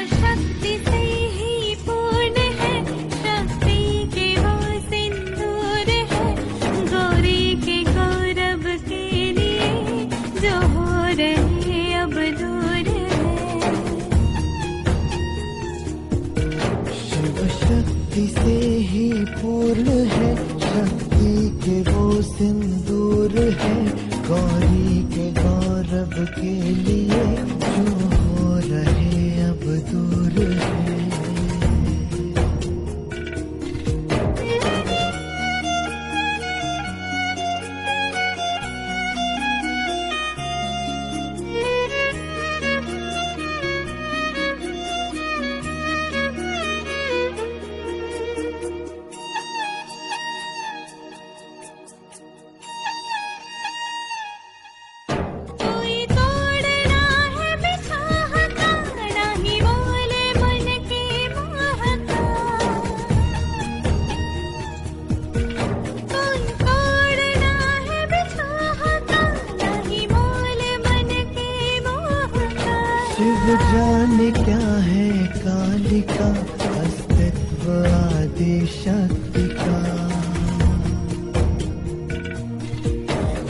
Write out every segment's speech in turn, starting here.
शक्ति से ही पूर्ण है, शक्ति के वो सिंदूर है, गौरी के गौरव के लिए जो हो रहे अब दूर है। शिव शक्ति से ही पूर्ण है, शक्ति के वो सिंदूर है, गौरी के गौरव के लिए जो हो रहे अब दूर है। कोई तोड़ना है बिछाह का, नहीं बोले मन के मोह का। कोई तोड़ना है बिछाह का, नहीं बोले मन के मोह का। शिव जाने क्या है कालिका, अस्तित्व आदि शक्ति का।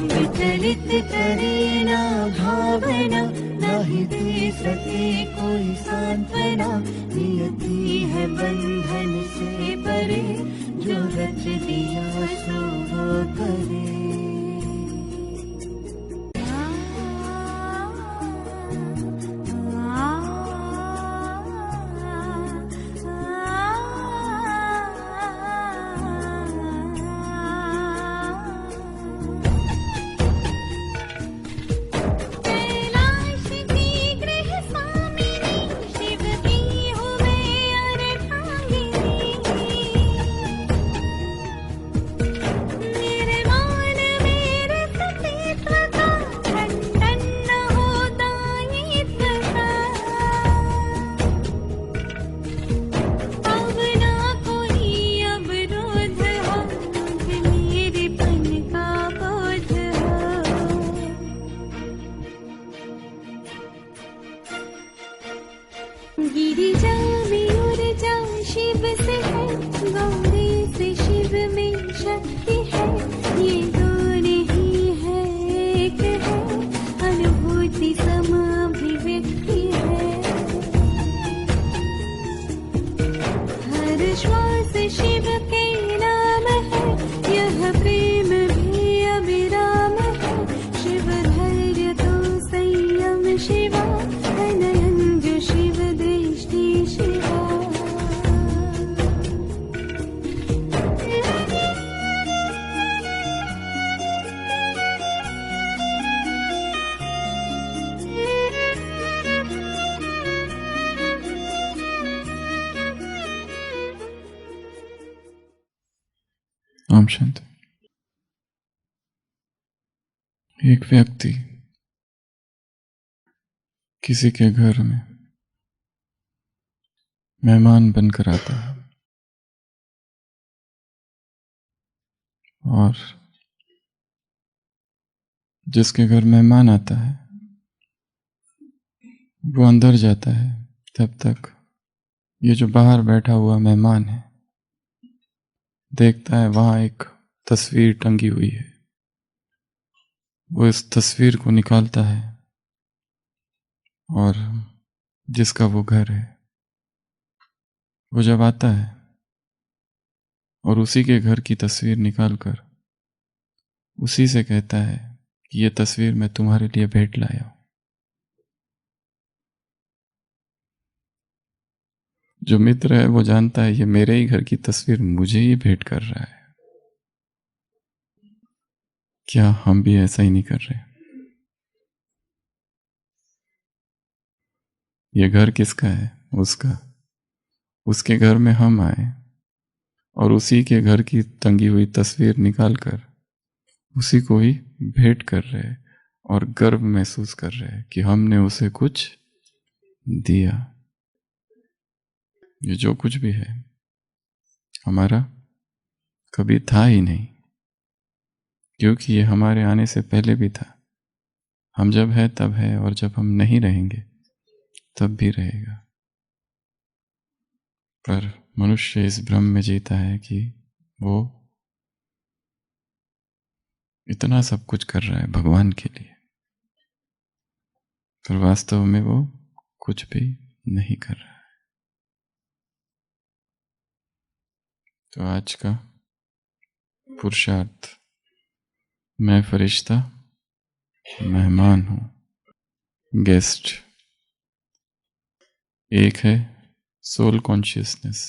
विचलित करे ना भावना, नहीं दे सके कोई सांत्वना, नियति है बंधन से परे, जो रच दिया सो वो करे। कैलाश की गृह स्वामिनी, शिव की हूँ मैं अर्धांगिनी। निर्वाण मेरे सतीत्व का, खंडन न हो दायित्व का। अब ना कोई अवरोध हो, मुझ मेरेपन का बोझ हो। गिरिजा में ऊर्जा शिव से है, गौरी से शिव में शक्ति है, ये दो नहीं है एक है, अनुभूति सम अभिव्यक्ति है। हर श्वास शिव के नाम है, यह प्रेम भी अविराम है। शिव धैर्य तो संयम शिवा, नयन जो शिव दृष्टि शिवा। ओम शांति। एक व्यक्ति किसी के घर में मेहमान बनकर आता है और जिसके घर मेहमान आता है वो अंदर जाता है, तब तक ये जो बाहर बैठा हुआ मेहमान है देखता है वहां एक तस्वीर टंगी हुई है। वो इस तस्वीर को निकालता है और जिसका वो घर है वो जब आता है और उसी के घर की तस्वीर निकालकर उसी से कहता है कि ये तस्वीर मैं तुम्हारे लिए भेंट लाया हूं। जो मित्र है वो जानता है ये मेरे ही घर की तस्वीर मुझे ही भेंट कर रहा है। क्या हम भी ऐसा ही नहीं कर रहे? ये घर किसका है? उसका। उसके घर में हम आए और उसी के घर की टंगी हुई तस्वीर निकालकर उसी को ही भेंट कर रहे और गर्व महसूस कर रहे कि हमने उसे कुछ दिया। ये जो कुछ भी है हमारा कभी था ही नहीं, क्योंकि ये हमारे आने से पहले भी था। हम जब है तब है और जब हम नहीं रहेंगे तब भी रहेगा। पर मनुष्य इस भ्रम में जीता है कि वो इतना सब कुछ कर रहा है भगवान के लिए, पर वास्तव में वो कुछ भी नहीं कर रहा है। तो आज का पुरुषार्थ, मैं फरिश्ता मेहमान हूं, गेस्ट। एक है सोल कॉन्शियसनेस,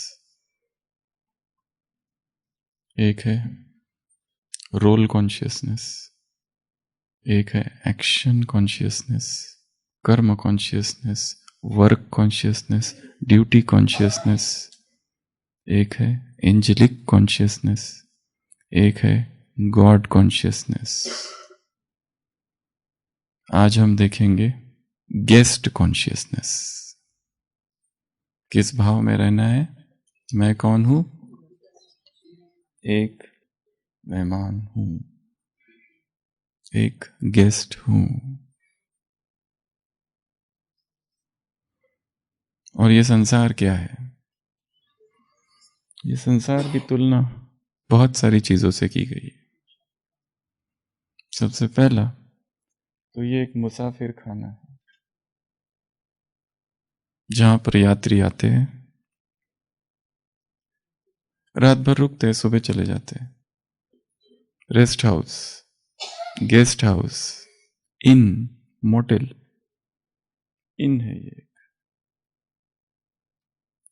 एक है रोल कॉन्शियसनेस, एक है एक्शन कॉन्शियसनेस, कर्म consciousness, work consciousness, duty consciousness, एक है एंजेलिक कॉन्शियसनेस, एक है गॉड कॉन्शियसनेस। आज हम देखेंगे गेस्ट कॉन्शियसनेस। किस भाव में रहना है? मैं कौन हूं? एक मेहमान हूं, एक गेस्ट हूं। और ये संसार क्या है? ये संसार की तुलना बहुत सारी चीजों से की गई है। सबसे पहला तो ये एक मुसाफिर खाना है, जहां पर यात्री आते हैं, रात भर रुकते हैं, सुबह चले जाते हैं। रेस्ट हाउस, गेस्ट हाउस, इन, मोटेल, इन है ये।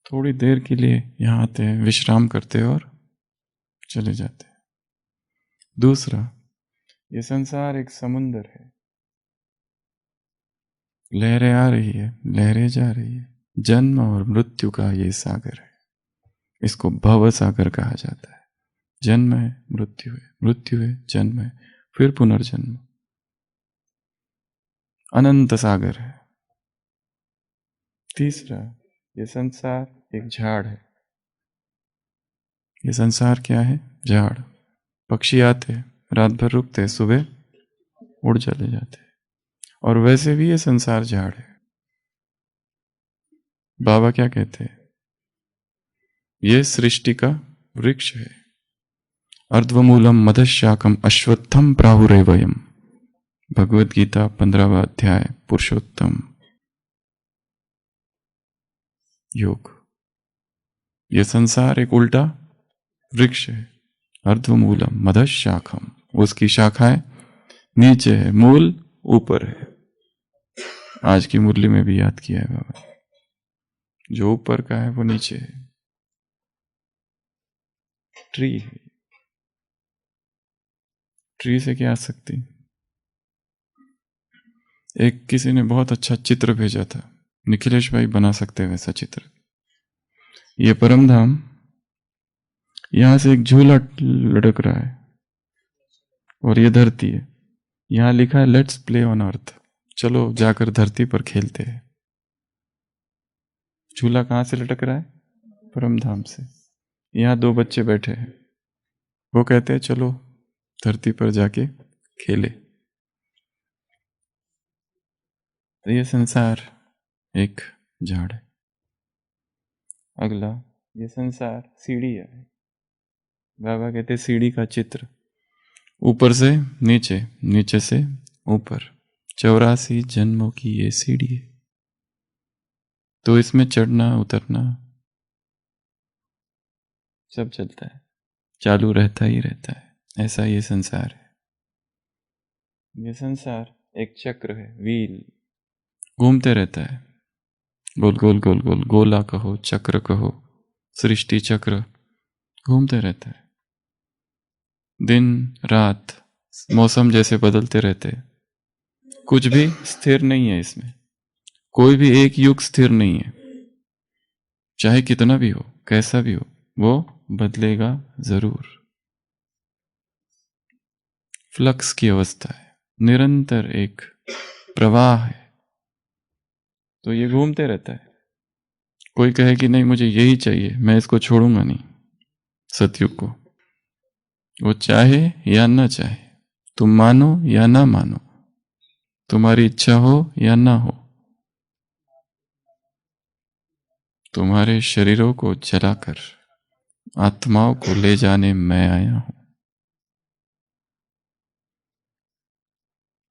थोड़ी देर के लिए यहां आते हैं, विश्राम करते हैं और चले जाते हैं। दूसरा, ये संसार एक समुंदर है, लहरें आ रही है, लहरें जा रही है। जन्म और मृत्यु का ये सागर है, इसको भव सागर कहा जाता है। जन्म है, मृत्यु है, मृत्यु है, जन्म है, फिर पुनर्जन्म। अनंत सागर है। तीसरा, ये संसार एक झाड़ है। ये संसार क्या है? झाड़। पक्षी आते हैं, रात भर रुकते हैं, सुबह उड़ चले जाते हैं। और वैसे भी ये संसार झाड़ है। बाबा क्या कहते हैं? ये सृष्टि का वृक्ष है। अर्ध्वमूलम मदशाकम अश्वत्थम प्राहुरेवयम। भगवद गीता 15वां अध्याय, पुरुषोत्तम योग। ये संसार एक उल्टा वृक्ष है। अर्ध्वमूलम मदशाखम, उसकी शाखाएं नीचे है, मूल ऊपर है। आज की मुरली में भी याद किया है बाबा, जो ऊपर का है वो नीचे है। ट्री है। ट्री से क्या आ सकती? एक किसी ने बहुत अच्छा चित्र भेजा था, निखिलेश भाई बना सकते हैं वैसा चित्र। ये परमधाम, यहां से एक झूला लटक रहा है और ये धरती है। यहां लिखा है लेट्स प्ले ऑन अर्थ, चलो जाकर धरती पर खेलते हैं। झूला कहां से लटक रहा है? परमधाम से। यहां दो बच्चे बैठे हैं, वो कहते हैं चलो धरती पर जाके खेले। तो ये संसार एक झाड़ है। अगला, ये संसार सीढ़ी है। बाबा कहते सीढ़ी का चित्र, ऊपर से नीचे, नीचे से ऊपर, 84 जन्मों की ये सीढ़ी है। तो इसमें चढ़ना उतरना सब चलता है, चालू रहता ही रहता है। ऐसा ये संसार है। ये संसार एक चक्र है, व्हील, घूमते रहता है। गोल गोल गोल गोल, गोला कहो, चक्र कहो, सृष्टि चक्र घूमते रहता है। दिन रात मौसम जैसे बदलते रहते हैं। कुछ भी स्थिर नहीं है इसमें, कोई भी एक युग स्थिर नहीं है। चाहे कितना भी हो, कैसा भी हो, वो बदलेगा जरूर। फ्लक्स की अवस्था है, निरंतर एक प्रवाह है। तो ये घूमते रहता है। कोई कहे कि नहीं मुझे यही चाहिए, मैं इसको छोड़ूंगा नहीं, सतयुग को, वो चाहे या ना चाहे, तुम मानो या ना मानो, तुम्हारी इच्छा हो या ना हो, तुम्हारे शरीरों को जलाकर आत्माओं को ले जाने मैं आया हूं।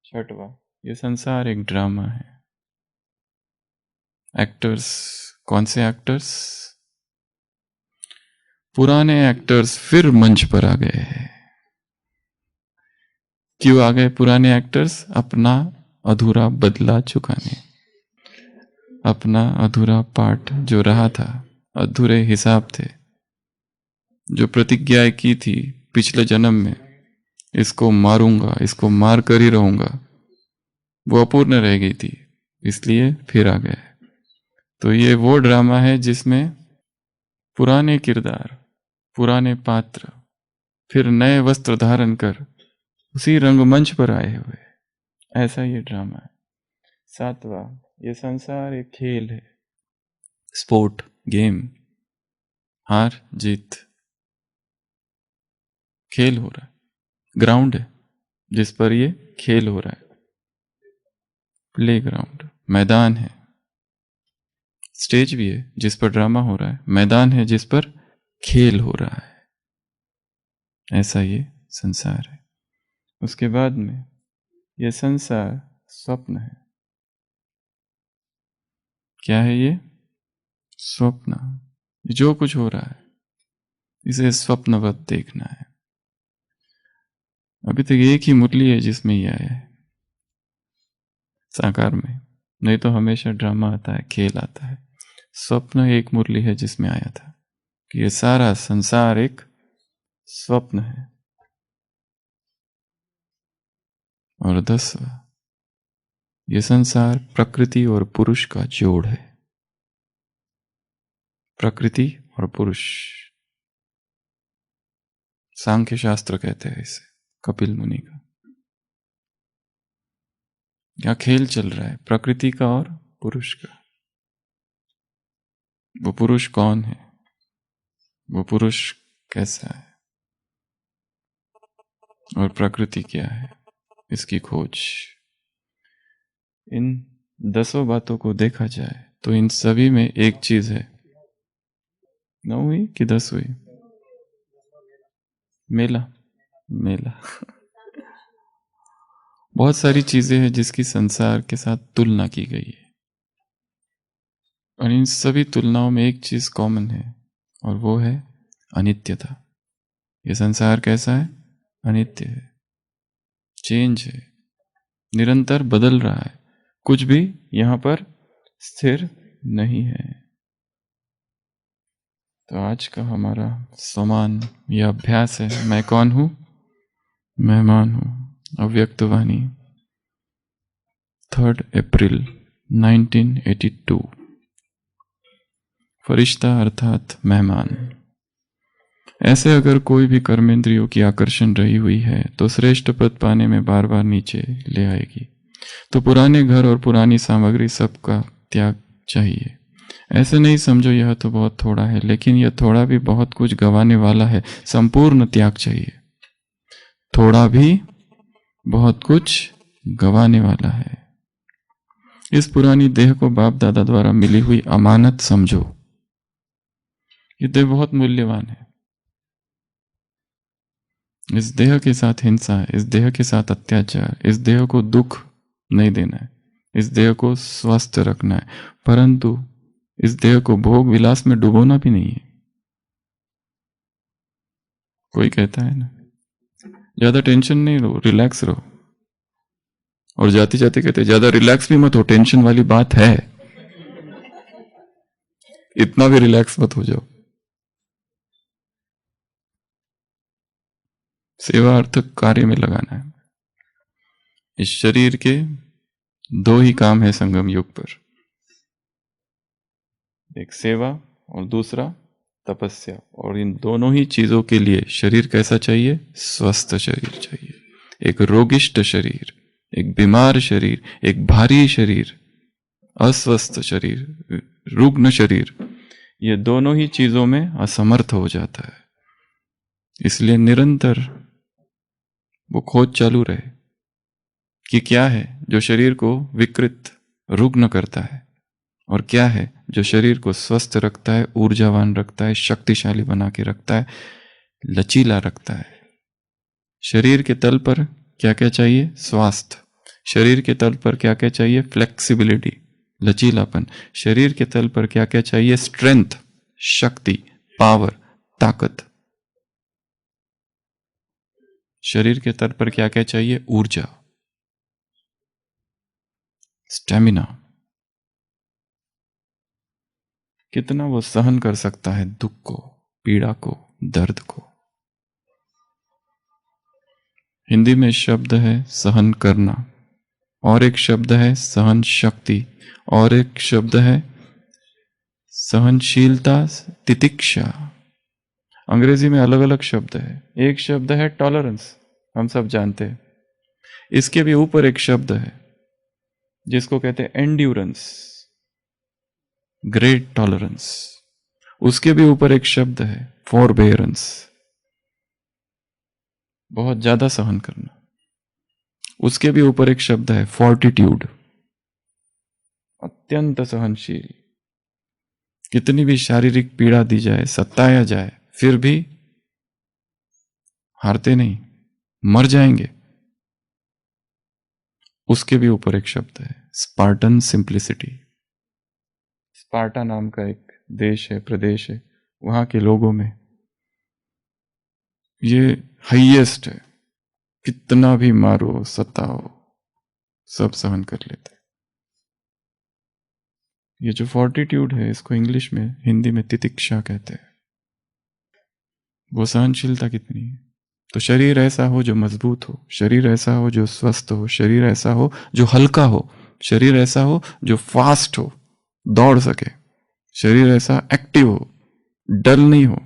छठवां, ये संसार एक ड्रामा है। एक्टर्स, कौन से एक्टर्स? पुराने एक्टर्स फिर मंच पर आ गए हैं। क्यों आ गए पुराने एक्टर्स? अपना अधूरा बदला चुकाने, अपना अधूरा पार्ट जो रहा था, अधूरे हिसाब थे, जो प्रतिज्ञाएं की थी पिछले जन्म में, इसको मारूंगा, इसको मार कर ही रहूंगा, वो अपूर्ण रह गई थी, इसलिए फिर आ गए। तो ये वो ड्रामा है जिसमें पुराने किरदार, पुराने पात्र फिर नए वस्त्र धारण कर उसी रंगमंच पर आए हुए, ऐसा ये ड्रामा है। सातवां, ये संसार एक खेल है, स्पोर्ट, गेम, हार जीत, खेल हो रहा है। ग्राउंड है जिस पर ये खेल हो रहा है, प्ले ग्राउंड, मैदान है। स्टेज भी है जिस पर ड्रामा हो रहा है, मैदान है जिस पर खेल हो रहा है। ऐसा ये संसार है। उसके बाद में ये संसार स्वप्न है। क्या है ये? स्वप्न। जो कुछ हो रहा है इसे स्वप्नवत देखना है। अभी तक एक ही मुरली है जिसमें ये आया है साकार में, नहीं तो हमेशा ड्रामा आता है, खेल आता है। स्वप्न एक मुरली है जिसमें आया था कि ये सारा संसार एक स्वप्न है। और 10वां, ये संसार प्रकृति और पुरुष का जोड़ है। प्रकृति और पुरुष, सांख्य शास्त्र कहते हैं इसे, कपिल मुनि का। क्या खेल चल रहा है प्रकृति का और पुरुष का। वो पुरुष कौन है, वो पुरुष कैसा है, और प्रकृति क्या है, इसकी खोज। इन 10 बातों को देखा जाए तो इन सभी में एक चीज है। 9 हुई कि 10 हुई? मेला, मेला। बहुत सारी चीजें हैं जिसकी संसार के साथ तुलना की गई है, और इन सभी तुलनाओं में एक चीज कॉमन है, और वो है अनित्यता। ये संसार कैसा है? अनित्य है, चेंज है, निरंतर बदल रहा है, कुछ भी यहां पर स्थिर नहीं है। तो आज का हमारा समान यह अभ्यास है, मैं कौन हूं? मेहमान हूं। अव्यक्तवाणी, 3 अप्रैल 1982। फरिश्ता अर्थात मेहमान। ऐसे अगर कोई भी कर्मेंद्रियों की आकर्षण रही हुई है तो श्रेष्ठ पद पाने में बार बार नीचे ले आएगी। तो पुराने घर और पुरानी सामग्री सबका त्याग चाहिए। ऐसे नहीं समझो यह तो बहुत थोड़ा है, लेकिन यह थोड़ा भी बहुत कुछ गंवाने वाला है। संपूर्ण त्याग चाहिए। थोड़ा भी बहुत कुछ गंवाने वाला है। इस पुरानी देह को बाप दादा द्वारा मिली हुई अमानत समझो। ये देह बहुत मूल्यवान है। इस देह के साथ हिंसा, इस देह के साथ अत्याचार, इस देह को दुख नहीं देना है, इस देह को स्वस्थ रखना है, परंतु इस देह को भोग विलास में डुबोना भी नहीं है। कोई कहता है ना, ज्यादा टेंशन नहीं लो, रिलैक्स रहो, और जाते जाते कहते ज्यादा रिलैक्स भी मत हो, टेंशन वाली बात है, इतना भी रिलैक्स मत हो जाओ। सेवा अर्थक कार्य में लगाना है। इस शरीर के 2 ही काम है संगम युग पर, एक सेवा और दूसरा तपस्या। और इन दोनों ही चीजों के लिए शरीर कैसा चाहिए? स्वस्थ शरीर चाहिए। एक रोगिष्ट शरीर, एक बीमार शरीर, एक भारी शरीर, अस्वस्थ शरीर, रुग्ण शरीर, ये दोनों ही चीजों में असमर्थ हो जाता है। इसलिए निरंतर वो खोज चालू रहे कि क्या है जो शरीर को विकृत रुग्ण करता है, और क्या है जो शरीर को स्वस्थ रखता है, ऊर्जावान रखता है, शक्तिशाली बना के रखता है, लचीला रखता है। शरीर के तल पर क्या क्या चाहिए? स्वास्थ्य। शरीर के तल पर क्या क्या चाहिए? फ्लेक्सिबिलिटी, लचीलापन। शरीर के तल पर क्या क्या चाहिए? स्ट्रेंथ, शक्ति, पावर, ताकत। शरीर के तल पर क्या क्या चाहिए? ऊर्जा, स्टेमिना। कितना वो सहन कर सकता है दुख को, पीड़ा को, दर्द को। हिंदी में शब्द है सहन करना, और एक शब्द है सहन शक्ति, और एक शब्द है सहनशीलता, तितिक्षा। अंग्रेजी में अलग अलग शब्द है। एक शब्द है टॉलरेंस, हम सब जानते हैं। इसके भी ऊपर एक शब्द है जिसको कहते हैं एंड्योरेंस, ग्रेट टॉलरेंस। उसके भी ऊपर एक शब्द है फॉरबेरेंस, बहुत ज्यादा सहन करना। उसके भी ऊपर एक शब्द है फोर्टिट्यूड, अत्यंत सहनशील। कितनी भी शारीरिक पीड़ा दी जाए, सताया जाए, फिर भी हारते नहीं, मर जाएंगे। उसके भी ऊपर एक शब्द है स्पार्टन सिंप्लिसिटी। स्पार्टा नाम का एक देश है, प्रदेश है, वहां के लोगों में ये हाईएस्ट है। कितना भी मारो, सताओ, सब सहन कर लेते। ये जो फोर्टिट्यूड है, इसको इंग्लिश में, हिंदी में तितिक्षा कहते हैं। वो सहनशीलता कितनी है। तो शरीर ऐसा हो जो मजबूत हो, शरीर ऐसा हो जो स्वस्थ हो, शरीर ऐसा हो जो हल्का हो, शरीर ऐसा हो जो फास्ट हो, दौड़ सके, शरीर ऐसा एक्टिव हो, डल नहीं हो।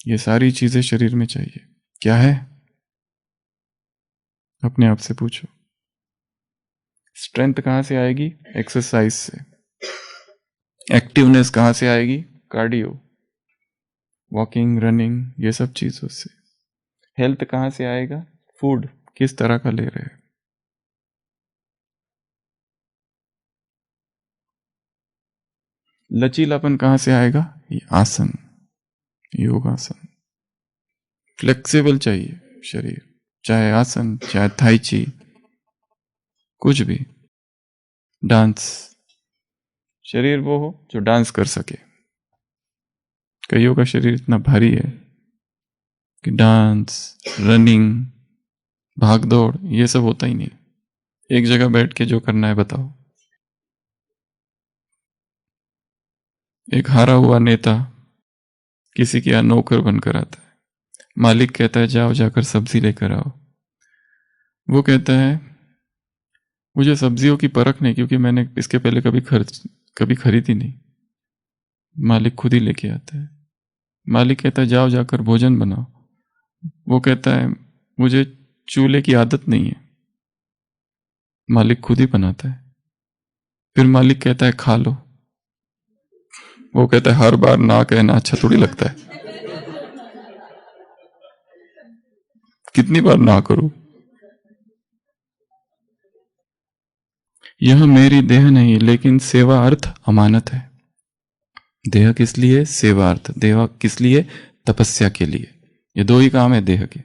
ये सारी चीजें शरीर में चाहिए। क्या है? अपने आप से पूछो। स्ट्रेंथ कहां से आएगी? एक्सरसाइज से। एक्टिवनेस कहां से आएगी? कार्डियो, वॉकिंग, रनिंग, ये सब चीजों से। हेल्थ कहां से आएगा? फूड किस तरह का ले रहे हैं। लचीलापन कहां से आएगा? ये आसन, योगासन। फ्लेक्सिबल चाहिए शरीर, चाहे आसन, चाहे थाई ची, कुछ भी। डांस, शरीर वो हो जो डांस कर सके। कईयों का शरीर इतना भारी है कि डांस, रनिंग, भागदौड़, ये सब होता ही नहीं। एक जगह बैठ के जो करना है बताओ। एक हारा हुआ नेता किसी के यहाँ नौकर बनकर आता है। मालिक कहता है जाओ जाकर सब्जी लेकर आओ। वो कहता है मुझे सब्जियों की परख नहीं, क्योंकि मैंने इसके पहले कभी खरीदी नहीं। मालिक खुद ही लेके आता है। मालिक कहता है जाओ जाकर भोजन बनाओ। वो कहता है मुझे चूल्हे की आदत नहीं है। मालिक खुद ही बनाता है। फिर मालिक कहता है खा लो। वो कहता है हर बार ना कहना अच्छा थोड़ी लगता है, कितनी बार ना करूं। यह मेरी देह नहीं, लेकिन सेवा अर्थ अमानत है। देह किस लिए? सेवार्थ। देह किस लिए? तपस्या के लिए। ये दो ही काम है देह के,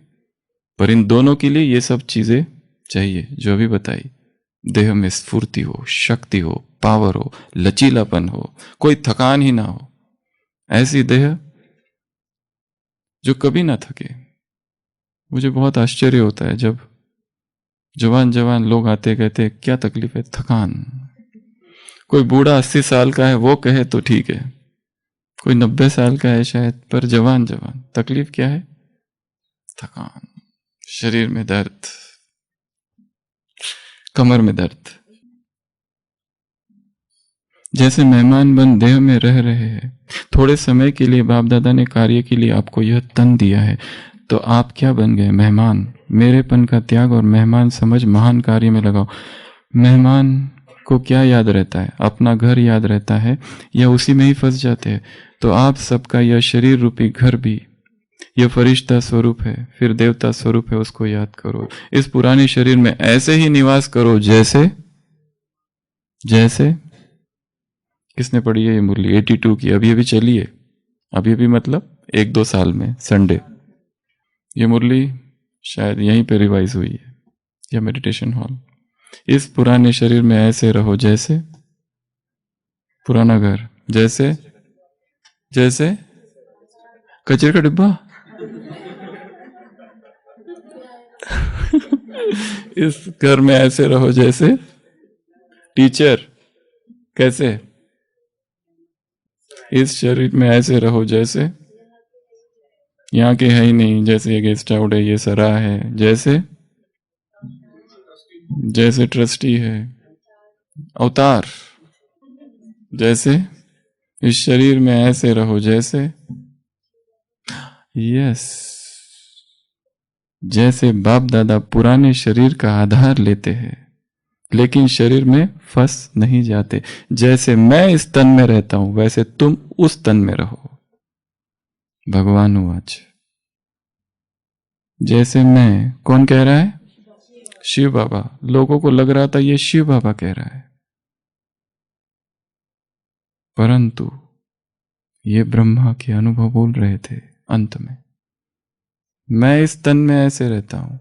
पर इन दोनों के लिए ये सब चीजें चाहिए जो अभी बताई। देह में स्फूर्ति हो, शक्ति हो, पावर हो, लचीलापन हो, कोई थकान ही ना हो। ऐसी देह जो कभी ना थके। मुझे बहुत आश्चर्य होता है जब जवान जवान लोग आते कहते क्या तकलीफ है? थकान। कोई बूढ़ा 80 साल का है वो कहे तो ठीक है, कोई 90 साल का है शायद, पर जवान तकलीफ क्या है? थकान, शरीर में दर्द, कमर में दर्द। जैसे मेहमान बन देह में रह रहे हैं। थोड़े समय के लिए बाप दादा ने कार्य के लिए आपको यह तन दिया है, तो आप क्या बन गए? मेहमान। मेरेपन का त्याग और मेहमान समझ महान कार्य में लगाओ। मेहमान को क्या याद रहता है? अपना घर याद रहता है, या उसी में ही फंस जाते हैं? तो आप सबका यह शरीर रूपी घर भी यह फरिश्ता स्वरूप है, फिर देवता स्वरूप है, उसको याद करो। इस पुराने शरीर में ऐसे ही निवास करो जैसे जैसे किसने पढ़ी है ये मुरली? 82 की, अभी अभी चली है। अभी अभी मतलब 1-2 साल में संडे। ये मुरली शायद यहीं पे रिवाइज हुई है, या मेडिटेशन हॉल। इस पुराने शरीर में ऐसे रहो जैसे, पुराना घर जैसे, जैसे कचरे का डिब्बा। इस घर में ऐसे रहो जैसे टीचर। कैसे? इस शरीर में ऐसे रहो जैसे यहाँ के है ही नहीं, जैसे ये गेस्ट आउट है, ये सरा है, जैसे जैसे ट्रस्टी है, अवतार। जैसे इस शरीर में ऐसे रहो जैसे, यस, जैसे बाप दादा पुराने शरीर का आधार लेते हैं लेकिन शरीर में फंस नहीं जाते। जैसे मैं इस तन में रहता हूं वैसे तुम उस तन में रहो। भगवान वाच। जैसे मैं, कौन कह रहा है? शिव बाबा। लोगों को लग रहा था ये शिव बाबा कह रहा है, परंतु ये ब्रह्मा के अनुभव बोल रहे थे अंत में। मैं इस तन में ऐसे रहता हूं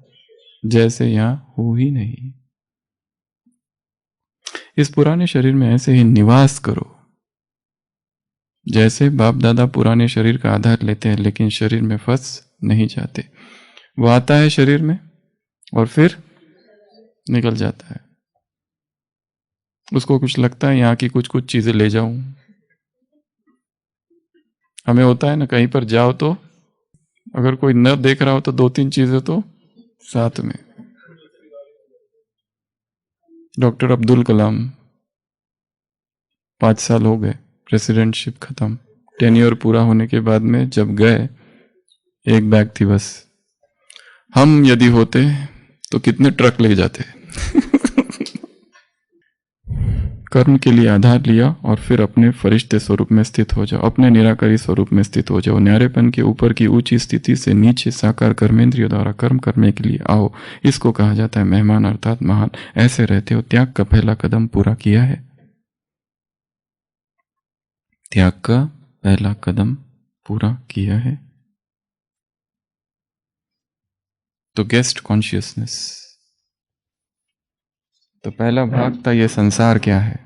जैसे यहां हो ही नहीं। इस पुराने शरीर में ऐसे ही निवास करो जैसे बाप दादा पुराने शरीर का आधार लेते हैं लेकिन शरीर में फंस नहीं जाते। वो आता है शरीर में और फिर निकल जाता है। उसको कुछ लगता है यहाँ की कुछ कुछ चीजें ले जाऊं। हमें होता है ना, कहीं पर जाओ तो अगर कोई न देख रहा हो तो 2-3 चीजें तो साथ में। डॉक्टर अब्दुल कलाम, 5 साल हो गए, प्रेसिडेंटशिप खत्म, टेन्योर पूरा होने के बाद में जब गए, एक बैग थी बस। हम यदि होते तो कितने ट्रक ले जाते। कर्म के लिए आधार लिया और फिर अपने फरिश्ते स्वरूप में स्थित हो जाओ, अपने निराकारी स्वरूप में स्थित हो जाओ। न्यारेपन के ऊपर की ऊंची स्थिति से नीचे साकार कर्मेंद्रियों द्वारा कर्म करने के लिए आओ। इसको कहा जाता है मेहमान अर्थात महान। ऐसे रहते हो। त्याग का पहला कदम पूरा किया है। त्याग का पहला कदम पूरा किया है। तो गेस्ट कॉन्शियसनेस, तो पहला भाग था ये संसार क्या है,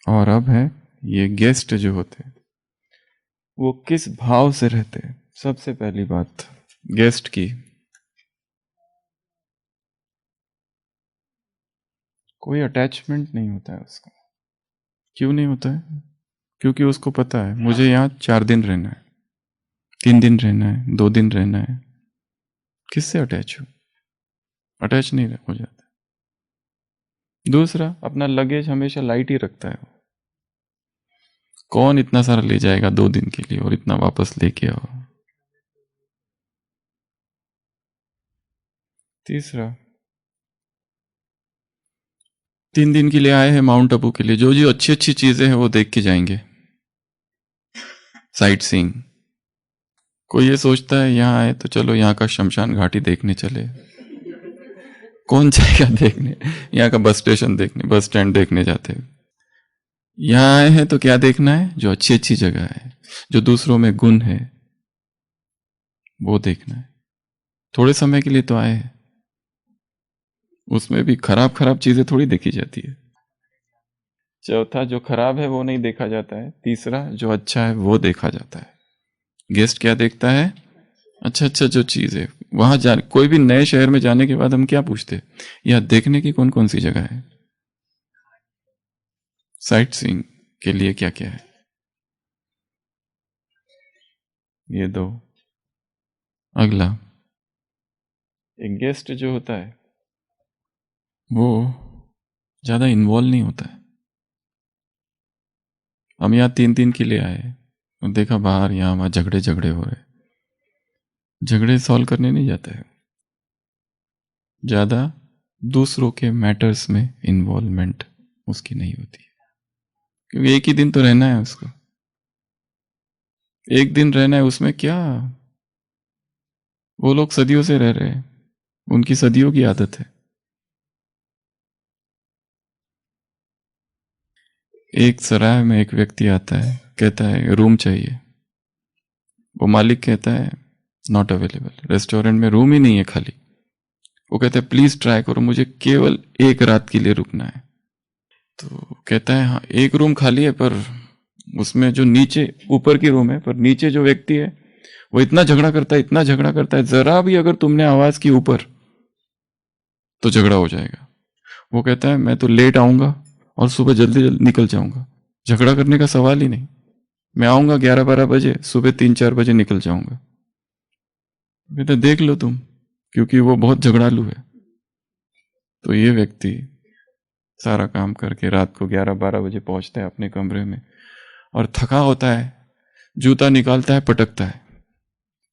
और अब है ये गेस्ट जो होते वो किस भाव से रहते। सबसे पहली बात गेस्ट की, कोई अटैचमेंट नहीं होता है उसका। क्यों नहीं होता है? क्योंकि उसको पता है मुझे यहाँ 4 दिन रहना है, 3 दिन रहना है, 2 दिन रहना है। किससे अटैच हो? अटैच नहीं हो जाता। दूसरा, अपना लगेज हमेशा लाइट ही रखता है। कौन इतना सारा ले जाएगा 2 दिन के लिए और इतना वापस लेके आओ। तीसरा, 3 दिन के लिए आए हैं माउंट आबू के लिए, जो जो अच्छी अच्छी चीजें हैं वो देख के जाएंगे, साइट सीइंग। कोई ये सोचता है यहाँ आए तो चलो यहाँ का शमशान घाटी देखने चले। कौन जाएगा देखने? यहाँ का बस स्टेशन देखने, बस स्टैंड देखने जाते हैं। यहाँ आए हैं तो क्या देखना है? जो अच्छी अच्छी जगह है, जो दूसरों में गुण है, वो देखना है। थोड़े समय के लिए तो आए हैं, उसमें भी खराब खराब चीजें थोड़ी देखी जाती है। चौथा, जो खराब है वो नहीं देखा जाता है। तीसरा, जो अच्छा है वो देखा जाता है। गेस्ट क्या देखता है? अच्छा अच्छा जो चीज है वहां जा। कोई भी नए शहर में जाने के बाद हम क्या पूछते हैं? यहाँ देखने की कौन कौन सी जगह है, साइट सीइंग के लिए क्या क्या है। ये 2। अगला, एक गेस्ट जो होता है वो ज्यादा इन्वॉल्व नहीं होता है। हम यहाँ 3 दिन के लिए आए और देखा बाहर यहाँ वहां झगड़े हो रहे, झगड़े सॉल्व करने नहीं जाता है। ज्यादा दूसरों के मैटर्स में इन्वॉल्वमेंट उसकी नहीं होती है, क्योंकि एक ही दिन तो रहना है उसको। एक दिन रहना है, उसमें क्या? वो लोग सदियों से रह रहे हैं, उनकी सदियों की आदत है। एक सराय में एक व्यक्ति आता है, कहता है रूम चाहिए। वो मालिक कहता है नॉट अवेलेबल, रेस्टोरेंट में रूम ही नहीं है खाली। वो कहता है प्लीज ट्राई करो, मुझे केवल एक रात के लिए रुकना है। तो कहता है हाँ एक रूम खाली है, पर उसमें जो नीचे ऊपर की रूम है, पर नीचे जो व्यक्ति है वो इतना झगड़ा करता है, इतना झगड़ा करता है, जरा भी अगर तुमने आवाज की ऊपर तो झगड़ा हो जाएगा। वो कहता है मैं तो लेट आऊंगा और सुबह जल्दी जल्दी निकल जाऊंगा, झगड़ा करने का सवाल ही नहीं। मैं आऊंगा 11-12 बजे, सुबह 3-4 बजे निकल जाऊंगा। कहते देख लो तुम, क्योंकि वो बहुत झगड़ालू है। तो ये व्यक्ति सारा काम करके रात को 11-12 बजे पहुंचता है अपने कमरे में और थका होता है, जूता निकालता है, पटकता है।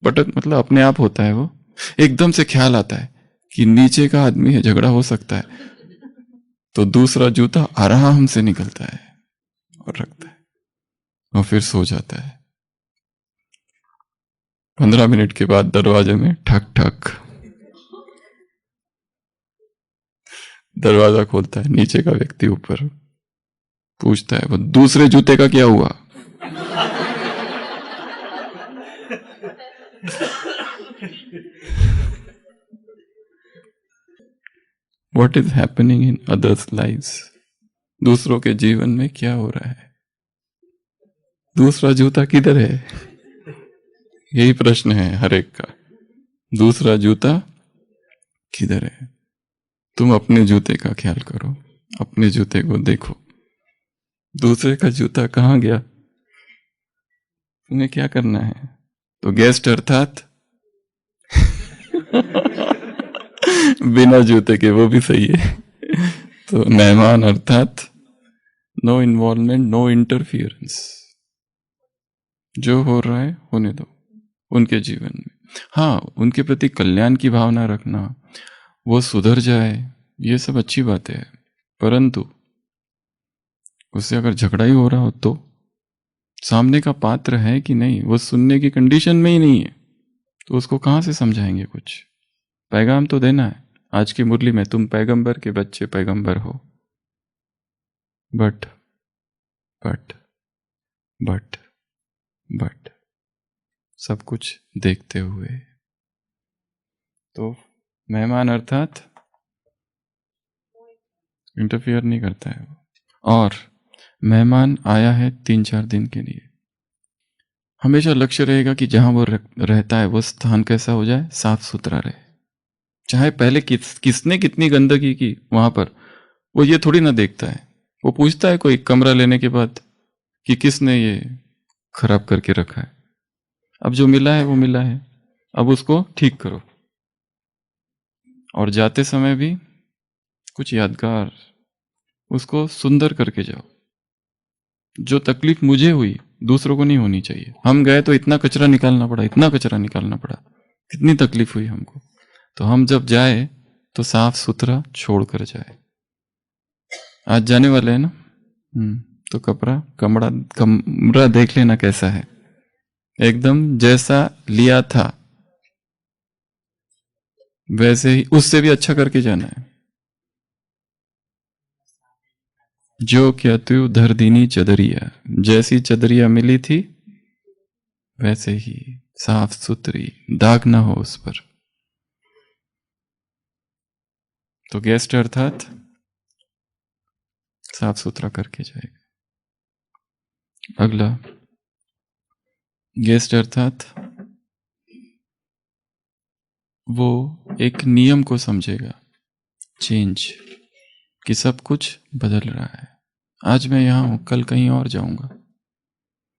पटक मतलब अपने आप होता है। वो एकदम से ख्याल आता है कि नीचे का आदमी है, झगड़ा हो सकता है। तो दूसरा जूता आराम से निकलता है और रखता है और फिर सो जाता है। 15 मिनट के बाद दरवाजे में ठक ठक, दरवाजा खोलता है, नीचे का व्यक्ति ऊपर पूछता है वो दूसरे जूते का क्या हुआ? What is happening in others' lives? दूसरों के जीवन में क्या हो रहा है? दूसरा जूता किधर है? यही प्रश्न है हर एक का। दूसरा जूता किधर है? तुम अपने जूते का ख्याल करो, अपने जूते को देखो। दूसरे का जूता कहाँ गया? तुम्हें क्या करना है? तो गेस्ट अर्थात बिना जूते के, वो भी सही है। तो मेहमान अर्थात नो इन्वॉल्वमेंट, नो इंटरफियरेंस। जो हो रहा है होने दो उनके जीवन में। हाँ, उनके प्रति कल्याण की भावना रखना, वो सुधर जाए, ये सब अच्छी बात है। परंतु उससे अगर झगड़ा ही हो रहा हो तो सामने का पात्र है कि नहीं, वो सुनने की कंडीशन में ही नहीं है, तो उसको कहाँ से समझाएंगे? कुछ पैगाम तो देना है। आज की मुरली में तुम पैगंबर के बच्चे पैगंबर हो, बट बट बट बट सब कुछ देखते हुए। तो मेहमान अर्थात इंटरफियर नहीं करता है। और मेहमान आया है 3-4 दिन के लिए, हमेशा लक्ष्य रहेगा कि जहां वो रहता है वो स्थान कैसा हो जाए, साफ सुथरा रहे। चाहे पहले किसने कितनी गंदगी की वहां पर, वो ये थोड़ी ना देखता है। वो पूछता है कोई कमरा लेने के बाद कि किसने ये खराब करके रखा है। अब जो मिला है वो मिला है, अब उसको ठीक करो। और जाते समय भी कुछ यादगार उसको सुंदर करके जाओ। जो तकलीफ मुझे हुई दूसरों को नहीं होनी चाहिए। हम गए तो इतना कचरा निकालना पड़ा, इतना कचरा निकालना पड़ा, कितनी तकलीफ हुई हमको। तो हम जब जाए तो साफ सुथरा छोड़ कर जाए। आज जाने वाले हैं ना, तो कमरा देख लेना कैसा है, एकदम जैसा लिया था वैसे ही, उससे भी अच्छा करके जाना है। जो क्या तू धर दीनी चदरिया, जैसी चदरिया मिली थी वैसे ही साफ सुथरी, दाग ना हो उस पर। तो गेस्ट अर्थात साफ सुथरा करके जाएगा। अगला गेस्ट अर्थात वो एक नियम को समझेगा, चेंज, कि सब कुछ बदल रहा है। आज मैं यहां हूं, कल कहीं और जाऊंगा।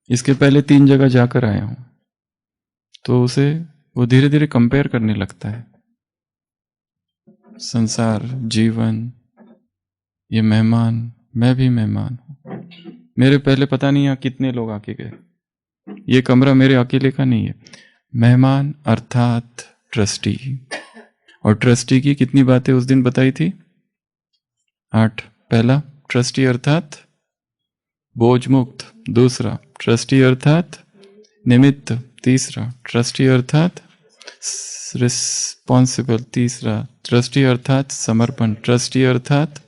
इसके पहले 3 जगह जाकर आया हूं। तो उसे वो धीरे धीरे कंपेयर करने लगता है। संसार, जीवन, ये मेहमान, मैं भी मेहमान हूं। मेरे पहले पता नहीं यहाँ कितने लोग आके गए, ये कमरा मेरे अकेले का नहीं है। मेहमान अर्थात ट्रस्टी। और ट्रस्टी की कितनी बातें उस दिन बताई थी? 8। पहला, ट्रस्टी अर्थात बोझ मुक्त। दूसरा, ट्रस्टी अर्थात निमित्त। तीसरा, ट्रस्टी अर्थात रिस्पॉन्सिबल। तीसरा, ट्रस्टी अर्थात समर्पण। ट्रस्टी अर्थात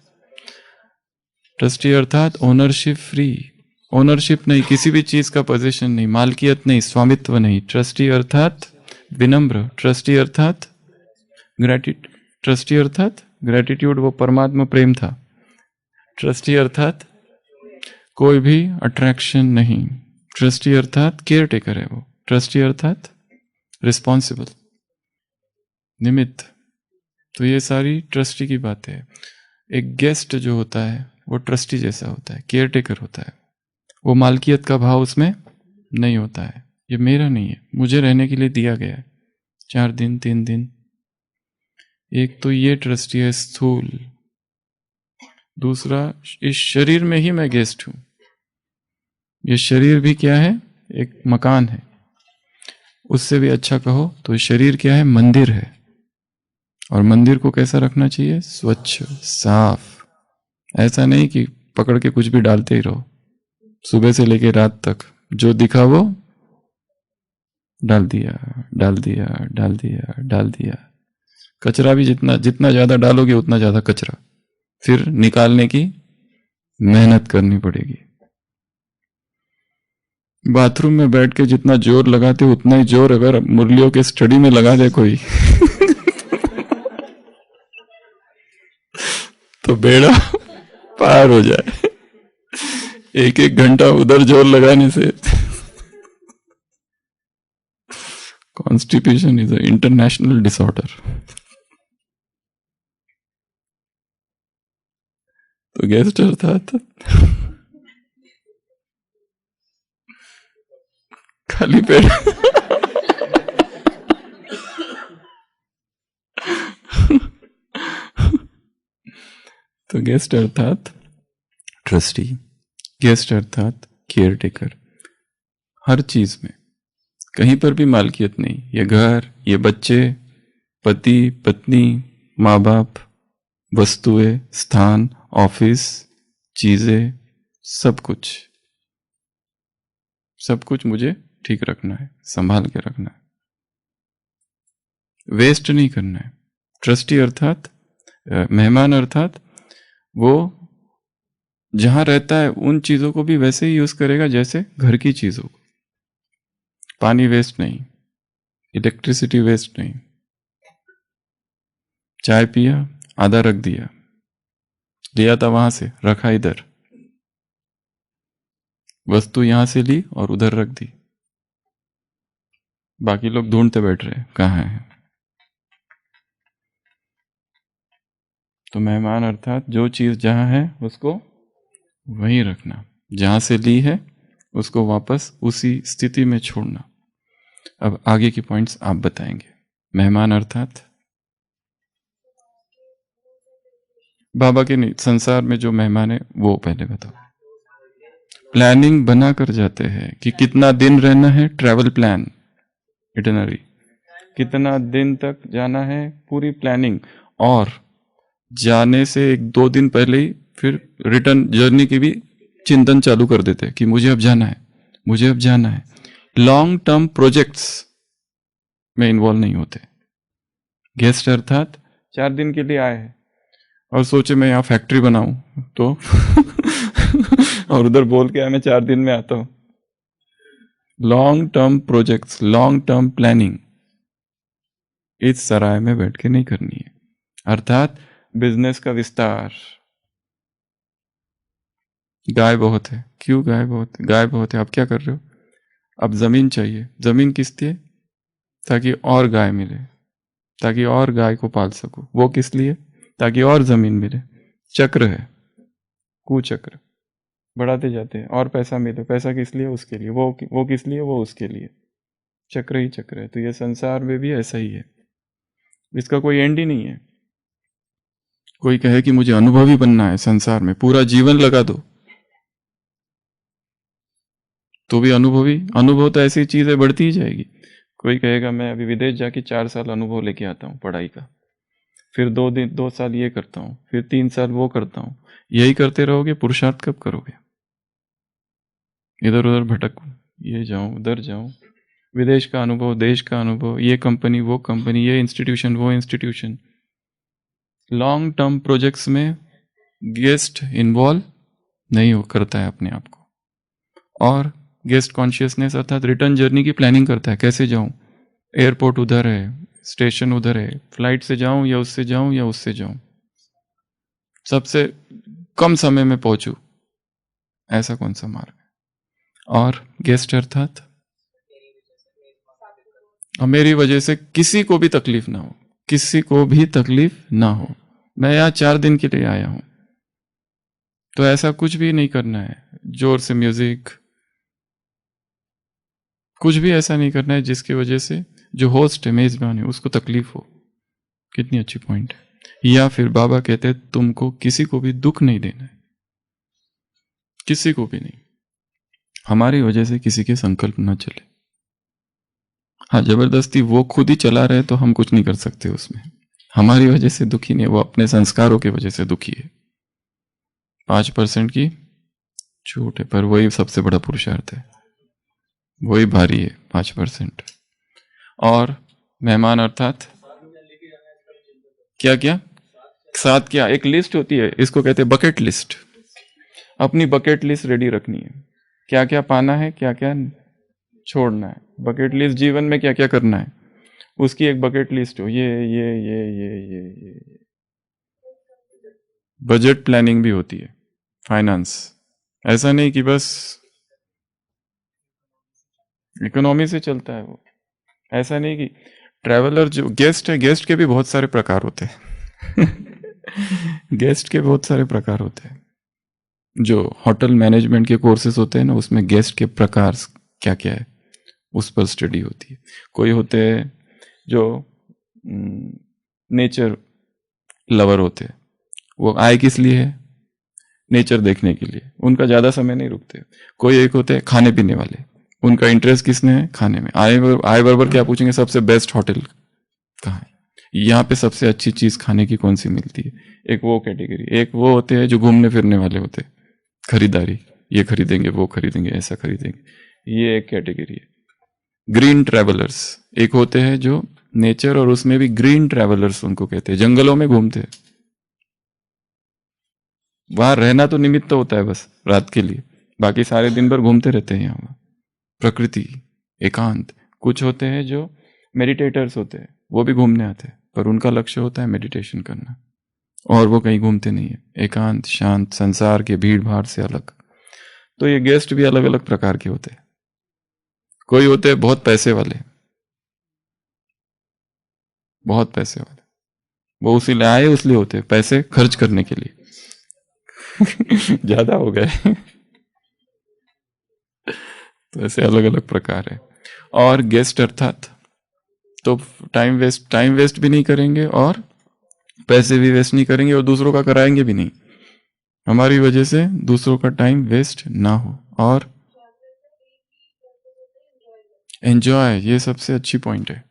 ट्रस्टी अर्थात ओनरशिप फ्री, ओनरशिप नहीं, किसी भी चीज का पोजीशन नहीं, मालकियत नहीं, स्वामित्व नहीं। ट्रस्टी अर्थात विनम्र, ट्रस्टी अर्थात ट्रस्टी अर्थात ग्रेटिट्यूड, वो परमात्मा प्रेम था। ट्रस्टी अर्थात कोई भी अट्रैक्शन नहीं। ट्रस्टी अर्थात केयर टेकर है वो। ट्रस्टी अर्थात रिस्पॉन्सिबल, निमित्त। तो ये सारी ट्रस्टी की बातें है। एक गेस्ट जो होता है वो ट्रस्टी जैसा होता है, केयर टेकर होता है। वो मालकियत का भाव उसमें नहीं होता है, ये मेरा नहीं है, मुझे रहने के लिए दिया गया है 4 दिन 3 दिन। एक तो ये ट्रस्टी है स्थूल, दूसरा इस शरीर में ही मैं गेस्ट हूं। ये शरीर भी क्या है, एक मकान है। उससे भी अच्छा कहो तो शरीर क्या है, मंदिर है। और मंदिर को कैसा रखना चाहिए, स्वच्छ साफ। ऐसा नहीं कि पकड़ के कुछ भी डालते ही रहो, सुबह से लेके रात तक जो दिखा वो डाल दिया डाल दिया डाल दिया डाल दिया। कचरा भी जितना ज्यादा डालोगे उतना ज्यादा कचरा, फिर निकालने की मेहनत करनी पड़ेगी। बाथरूम में बैठ के जितना जोर लगाते उतना ही जोर अगर मुरलियों के स्टडी में लगा दे कोई तो बेड़ा पार हो जाए। 1-1 घंटा उधर जोर लगाने से constipation is a international disorder. तो गेस्ट अर्थात खाली पेट तो गेस्ट अर्थात ट्रस्टी, गेस्ट अर्थात केयर टेकर। हर चीज में कहीं पर भी मालकियत नहीं। ये घर, ये बच्चे, पति पत्नी, माँ बाप, वस्तुएं, स्थान, ऑफिस, चीजें, सब कुछ मुझे ठीक रखना है, संभाल के रखना है, वेस्ट नहीं करना है। ट्रस्टी अर्थात मेहमान, अर्थात वो जहां रहता है उन चीजों को भी वैसे ही यूज करेगा जैसे घर की चीजों को। पानी वेस्ट नहीं, इलेक्ट्रिसिटी वेस्ट नहीं। चाय पिया, आधा रख दिया, लिया था वहां से, रखा इधर। वस्तु यहां से ली और उधर रख दी। बाकी लोग ढूंढते बैठ रहे कहाँ है। तो मेहमान अर्थात जो चीज जहां है उसको वहीं रखना, जहां से ली है उसको वापस उसी स्थिति में छोड़ना। अब आगे की पॉइंट्स आप बताएंगे। मेहमान अर्थात बाबा के नहीं, संसार में जो मेहमान है वो पहले बताओ। प्लानिंग बना कर जाते हैं कि कितना दिन रहना है, ट्रैवल प्लान इटिनरी, कितना दिन तक जाना है, पूरी प्लानिंग। और जाने से 1-2 दिन पहले ही फिर रिटर्न जर्नी की भी चिंतन चालू कर देते हैं कि मुझे अब जाना है, मुझे अब जाना है। लॉन्ग टर्म प्रोजेक्ट्स में इन्वॉल्व नहीं होते। गेस्ट अर्थात 4 दिन के लिए आए हैं और सोचे मैं यहाँ फैक्ट्री बनाऊं तो और उधर बोल के आया मैं 4 दिन में आता हूं। Long term projects, long term planning इस सराय में बैठ के नहीं करनी है। अर्थात बिजनेस का विस्तार। गाय बहुत है, क्यों गाय बहुत है? गाय बहुत है, आप क्या कर रहे हो? अब जमीन चाहिए। जमीन किस लिए? ताकि और गाय मिले, ताकि और गाय को पाल सको। वो किस लिए? ताकि और जमीन मिले। चक्र है, कुचक्र, बढ़ाते जाते हैं और पैसा मिले। पैसा किस लिए? उसके लिए। वो किस लिए? वो उसके लिए। चक्र ही चक्र है। तो ये संसार में भी ऐसा ही है, इसका कोई एंड ही नहीं है। कोई कहे कि मुझे अनुभवी बनना है संसार में, पूरा जीवन लगा दो तो भी अनुभव तो ऐसी चीज है, बढ़ती ही जाएगी। कोई कहेगा मैं अभी विदेश जाके 4 साल अनुभव लेके आता हूँ पढ़ाई का, फिर 2 साल ये करता हूँ, फिर 3 साल वो करता हूँ। यही करते रहोगे, पुरुषार्थ कब करोगे? इधर उधर भटक, ये जाऊं उधर जाऊं, विदेश का अनुभव, देश का अनुभव, ये कंपनी वो कंपनी, ये इंस्टीट्यूशन वो इंस्टीट्यूशन। लॉन्ग टर्म प्रोजेक्ट्स में गेस्ट इन्वॉल्व नहीं हो करता है अपने आप को। और गेस्ट कॉन्शियसनेस अर्थात रिटर्न जर्नी की प्लानिंग करता है, कैसे जाऊं, एयरपोर्ट उधर है, स्टेशन उधर है, फ्लाइट से जाऊं या उससे जाऊं या उससे जाऊं, सबसे कम समय में पहुंचूं, ऐसा कौन सा मार्ग है। और गेस्ट अर्थात मेरी वजह से किसी को भी तकलीफ ना हो, किसी को भी तकलीफ ना हो। मैं यहाँ 4 दिन के लिए आया हूं, तो ऐसा कुछ भी नहीं करना है, जोर से म्यूजिक, कुछ भी ऐसा नहीं करना है जिसकी वजह से जो होस्ट है, मेजबान है, उसको तकलीफ हो। कितनी अच्छी पॉइंट है। या फिर बाबा कहते हैं तुमको किसी को भी दुख नहीं देना है, किसी को भी नहीं, हमारी वजह से किसी के संकल्प ना चले। हाँ, जबरदस्ती वो खुद ही चला रहे तो हम कुछ नहीं कर सकते उसमें, हमारी वजह से दुखी नहीं, वो अपने संस्कारों की वजह से दुखी है। 5% की छूट है, पर वही सबसे बड़ा पुरुषार्थ है, वही भारी है 5%। और मेहमान अर्थात क्या क्या साथ, क्या एक लिस्ट होती है, इसको कहते हैं बकेट लिस्ट। अपनी बकेट लिस्ट रेडी रखनी है, क्या क्या पाना है, क्या क्या छोड़ना है। बकेट लिस्ट जीवन में क्या क्या करना है, उसकी एक बकेट लिस्ट हो। ये बजट प्लानिंग भी होती है, फाइनेंस। ऐसा नहीं कि बस इकोनॉमी से चलता है वो, ऐसा नहीं कि ट्रैवलर जो गेस्ट है, गेस्ट के भी बहुत सारे प्रकार होते हैं गेस्ट के बहुत सारे प्रकार होते हैं। जो होटल मैनेजमेंट के कोर्सेज होते हैं ना, उसमें गेस्ट के प्रकार क्या क्या है उस पर स्टडी होती है। कोई होते हैं जो नेचर लवर होते हैं, वो आए किस लिए है, नेचर देखने के लिए, उनका ज़्यादा समय नहीं रुकते। कोई एक होते हैं खाने पीने वाले, उनका इंटरेस्ट किसने है, खाने में। आए बराबर क्या पूछेंगे, सबसे बेस्ट होटल कहाँ है, यहाँ पे सबसे अच्छी चीज़ खाने की कौन सी मिलती है। एक वो कैटेगरी। एक वो होते हैं जो घूमने फिरने वाले होते हैं, खरीदारी, ये खरीदेंगे वो खरीदेंगे ऐसा खरीदेंगे, ये एक कैटेगरी है। ग्रीन ट्रैवलर्स एक होते हैं जो नेचर, और उसमें भी ग्रीन ट्रैवलर्स उनको कहते हैं, जंगलों में घूमते हैं। वहां रहना तो निमित्त होता है बस रात के लिए, बाकी सारे दिन भर घूमते रहते हैं यहाँ प्रकृति, एकांत। कुछ होते हैं जो मेडिटेटर्स होते हैं, वो भी घूमने आते हैं, पर उनका लक्ष्य होता है मेडिटेशन करना, और वो कहीं घूमते नहीं है, एकांत शांत, संसार के भीड़ भाड़ से अलग। तो ये गेस्ट भी अलग अलग प्रकार के होते हैं। कोई होते हैं बहुत पैसे वाले, बहुत पैसे वाले, वो उसी लिए आए, उसलिए होते हैं पैसे खर्च करने के लिए ज्यादा हो गए तो ऐसे अलग अलग प्रकार है। और गेस्ट अर्थात तो टाइम वेस्ट भी नहीं करेंगे, और पैसे भी वेस्ट नहीं करेंगे, और दूसरों का कराएंगे भी नहीं, हमारी वजह से दूसरों का टाइम वेस्ट ना हो। और एंजॉय, ये सबसे अच्छी पॉइंट है।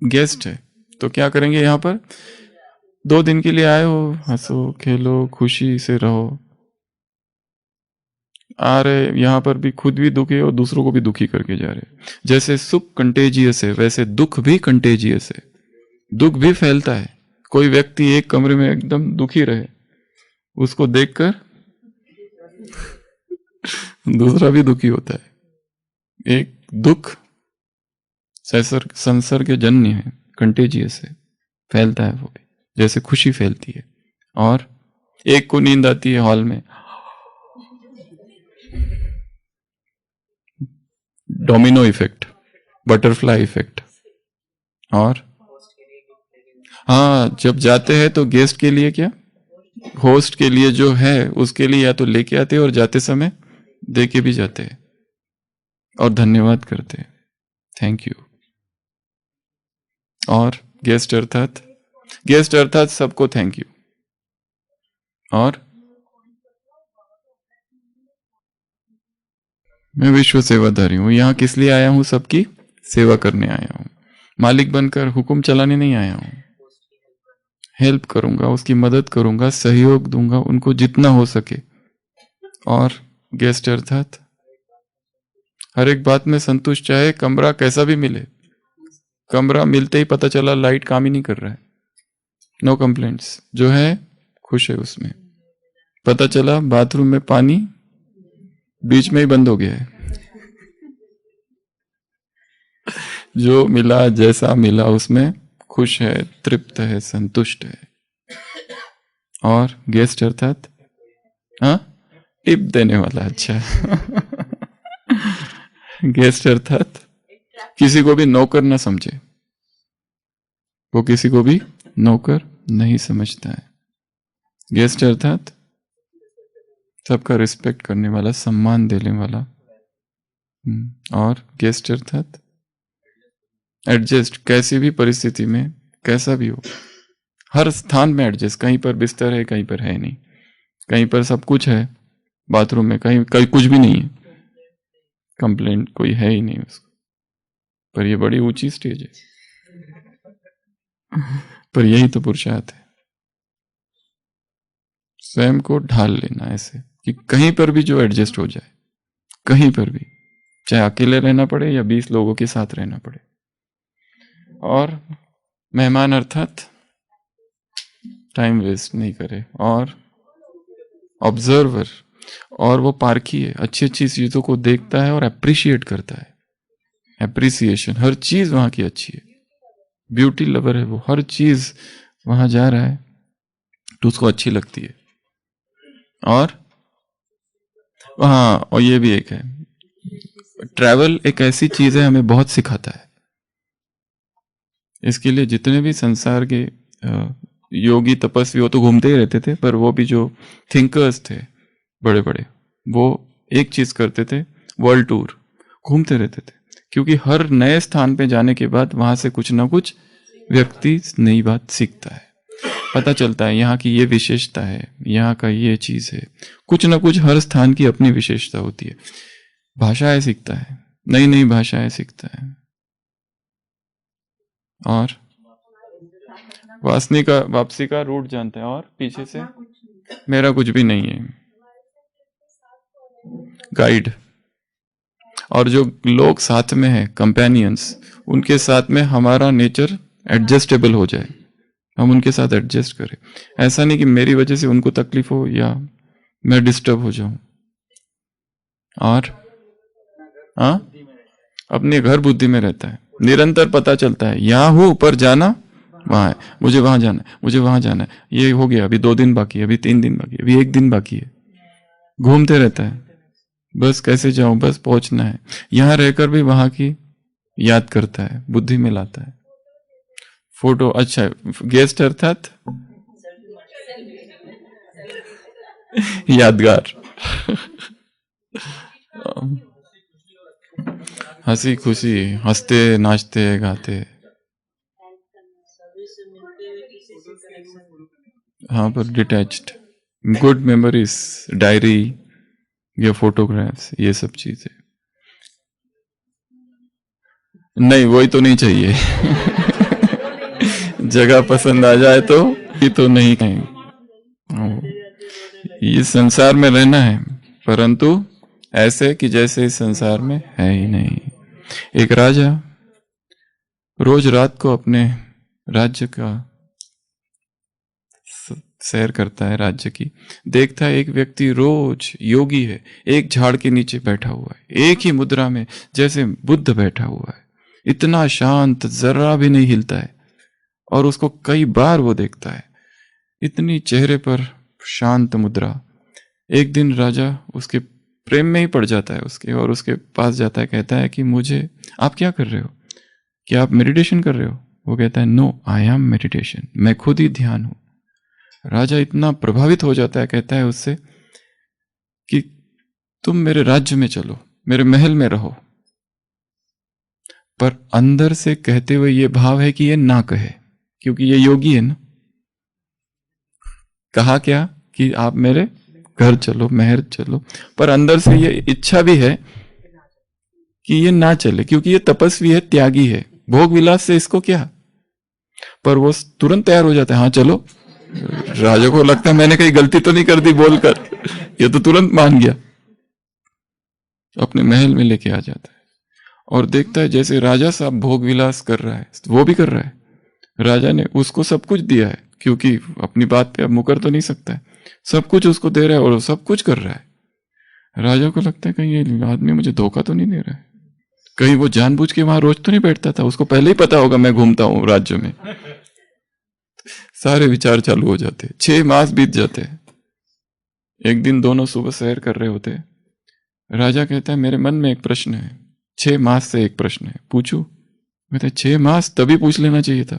गेस्ट है तो क्या करेंगे, यहाँ पर 2 दिन के लिए आए हो, हंसो खेलो खुशी से रहो। आ रहे यहाँ पर भी खुद भी दुखी और दूसरों को भी दुखी करके जा रहे। जैसे सुख कंटेजियस है, वैसे दुख भी कंटेजियस है, दुख भी फैलता है। कोई व्यक्ति एक कमरे में एकदम दुखी रहे, उसको देखकर दूसरा भी दुखी होता है। एक दुख संसर्ग जन्य है, कंटेजियस है, फैलता है वो भी, जैसे खुशी फैलती है। और एक को नींद आती है हॉल में, डोमिनो इफेक्ट, बटरफ्लाई इफेक्ट। और हाँ, जब जाते हैं तो गेस्ट के लिए क्या, होस्ट के लिए जो है उसके लिए या तो लेके आते हैं और जाते समय दे के भी जाते हैं और धन्यवाद करते हैं, थैंक यू। और गेस्ट अर्थात सबको थैंक यू। और मैं विश्व सेवाधारी हूं, यहां किस लिए आया हूं, सबकी सेवा करने आया हूं, मालिक बनकर हुक्म चलाने नहीं आया हूं। हेल्प करूंगा, उसकी मदद करूंगा, सहयोग दूंगा उनको जितना हो सके। और गेस्ट अर्थात हर एक बात में संतुष्ट, चाहे कमरा कैसा भी मिले। कमरा मिलते ही पता चला लाइट काम ही नहीं कर रहा है, नो कंप्लेंट्स, जो है खुश है उसमें, पता चला बाथरूम में पानी बीच में ही बंद हो गया है। जो मिला जैसा मिला उसमें खुश है, तृप्त है, संतुष्ट है। और गेस्ट अर्थात टिप देने वाला। अच्छा गेस्ट अर्थात किसी को भी नौकर ना समझे, वो किसी को भी नौकर नहीं समझता है। गेस्ट अर्थात सबका रिस्पेक्ट करने वाला, सम्मान देने वाला। और गेस्ट अर्थात एडजस्ट, कैसी भी परिस्थिति में कैसा भी हो, हर स्थान में एडजस्ट। कहीं पर बिस्तर है, कहीं पर है नहीं, कहीं पर सब कुछ है बाथरूम में, कहीं कहीं कुछ भी नहीं है, कंप्लेंट कोई है ही नहीं उसको। पर ये बड़ी ऊंची स्टेज है, पर यही तो पुरुषार्थ है, स्वयं को ढाल लेना ऐसे कि कहीं पर भी जो एडजस्ट हो जाए, कहीं पर भी, चाहे अकेले रहना पड़े या 20 लोगों के साथ रहना पड़े। और मेहमान अर्थात टाइम वेस्ट नहीं करे। और ऑब्जर्वर, और वो पारखी है, अच्छी अच्छी चीजों को देखता है और अप्रिशिएट करता है। एप्रिसिएशन, हर चीज वहां की अच्छी है। ब्यूटी लवर है वो, हर चीज वहां जा रहा है तो उसको अच्छी लगती है। और हाँ, और ये भी एक है, ट्रैवल एक ऐसी चीज है हमें बहुत सिखाता है। इसके लिए जितने भी संसार के योगी तपस्वी, वो तो घूमते ही रहते थे, पर वो भी जो थिंकर्स थे बड़े बड़े, वो एक चीज करते थे, वर्ल्ड टूर, घूमते रहते थे। क्योंकि हर नए स्थान पे जाने के बाद वहां से कुछ ना कुछ व्यक्ति नई बात सीखता है, पता चलता है यहाँ की ये विशेषता है, यहाँ का ये चीज है। कुछ ना कुछ हर स्थान की अपनी विशेषता होती है। भाषाएं सीखता है, नई नई भाषाएं सीखता है। और वापसी का रूट जानता है। और पीछे से मेरा कुछ भी नहीं है, गाइड। और जो लोग साथ में है, कंपेनियंस, उनके साथ में हमारा नेचर एडजस्टेबल हो जाए, हम उनके साथ एडजस्ट करें। ऐसा नहीं कि मेरी वजह से उनको तकलीफ हो या मैं डिस्टर्ब हो जाऊं। और अपने घर बुद्धि में रहता है, निरंतर पता चलता है यहाँ हूं, ऊपर जाना वहां है, मुझे वहां जाना है, मुझे वहां जाना है, ये हो गया, अभी 2 दिन बाकी है, अभी 3 दिन बाकी है, अभी 1 दिन बाकी है। घूमते रहता है, बस कैसे जाऊं, बस पहुंचना है। यहां रहकर भी वहां की याद करता है, बुद्धि में लाता है। फोटो, अच्छा, गेस्ट अर्थात यादगार। हंसी खुशी, हंसते नाचते गाते। हाँ, पर डिटैच्ड, गुड मेमोरीज, डायरी या फोटोग्राफ्स, ये सब चीजें नहीं, वही तो नहीं चाहिए। जगह पसंद आ जाए तो ये तो नहीं कहेंगे। ये संसार में रहना है, परंतु ऐसे कि जैसे इस संसार में है ही नहीं। एक राजा रोज रात को अपने राज्य का सैर करता है, राज्य की। देखता है एक व्यक्ति रोज योगी है, एक झाड़ के नीचे बैठा हुआ है, एक ही मुद्रा में, जैसे बुद्ध बैठा हुआ है, इतना शांत, जरा भी नहीं हिलता है। और उसको कई बार वो देखता है, इतनी चेहरे पर शांत मुद्रा। एक दिन राजा उसके प्रेम में ही पड़ जाता है उसके, और उसके पास जाता है, कहता है कि मुझे, आप क्या कर रहे हो, क्या आप मेडिटेशन कर रहे हो? वो कहता है, नो, आई एम मेडिटेशन, मैं खुद ही ध्यान हूं। राजा इतना प्रभावित हो जाता है, कहता है उससे कि तुम मेरे राज्य में चलो, मेरे महल में रहो। पर अंदर से कहते हुए ये भाव है कि ये ना कहे, क्योंकि ये योगी है ना। कहा क्या कि आप मेरे घर चलो, महल चलो, पर अंदर से ये इच्छा भी है कि ये ना चले, क्योंकि ये तपस्वी है, त्यागी है, भोग विलास से इसको क्या। पर वो तुरंत तैयार हो जाता है, हाँ चलो। राजा को लगता है मैंने कहीं गलती तो नहीं कर दी बोलकर, ये तो तुरंत मान गया, अपने महल में लेके आ जाता है। और देखता है जैसे राजा साहब भोग विलास कर रहा है, वो भी कर रहा है। राजा ने उसको सब कुछ दिया है, क्योंकि अपनी बात पे अब मुकर तो नहीं सकता है, सब कुछ उसको दे रहा है और वो सब कुछ कर रहा है। राजा को लगता है कहीं ये आदमी मुझे धोखा तो नहीं दे रहा है, कहीं वो जानबूझ के वहां रोज तो नहीं बैठता था, उसको पहले ही पता होगा मैं घूमता हूं राज्य में। सारे विचार चालू हो जाते, 6 मास बीत जाते। एक दिन दोनों सुबह सैर कर रहे होते, राजा कहता है मेरे मन में एक प्रश्न है, 6 मास से एक प्रश्न है, पूछूं? कहता है 6 मास तभी पूछ लेना चाहिए था।